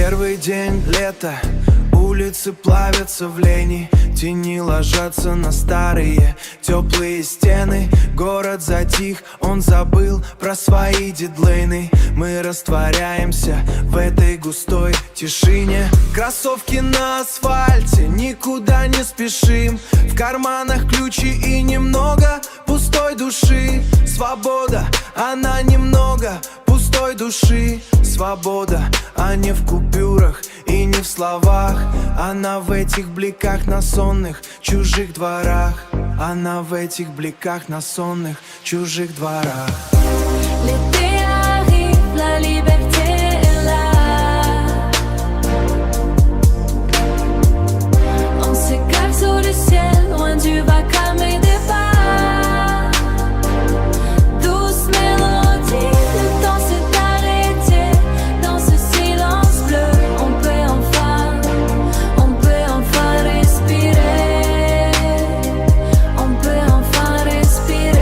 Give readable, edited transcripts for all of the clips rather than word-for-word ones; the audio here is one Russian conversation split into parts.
Первый день лета, улицы плавятся в лени, тени ложатся на старые теплые стены. Город затих, он забыл про свои дедлейны. Мы растворяемся в этой густой тишине. Кроссовки на асфальте, никуда не спешим. В карманах ключи и немного пустой души. Свобода, она немного пустой души. Свобода, а не в купюрах и не в словах. Она в этих бликах на сонных чужих дворах. Она в этих бликах на сонных чужих дворах. L'été arrive, la liberté est là. On s'écale sous le ciel, loin du vacarme et des pas. Douce mélodie, le temps s'est arrêté. Dans ce silence bleu, on peut enfin respirer. On peut enfin respirer.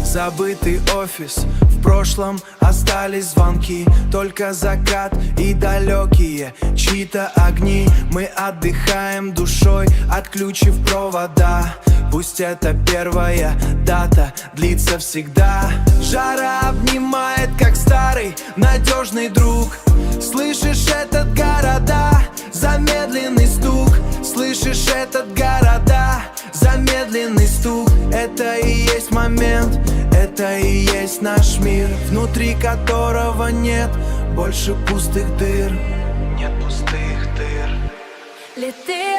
Забытый офис, в прошлом остались звонки. Только закат и далекие чьи-то огни. Мы отдыхаем душой, отключив провода. Пусть эта первая дата длится всегда. Жара обнимает, как старый надежный друг. Слышишь этот города, замедленный стук. Слышишь этот города, замедленный стук. Это и есть момент, это и есть наш мир, внутри которого нет больше пустых дыр. Нет пустых дыр. L'été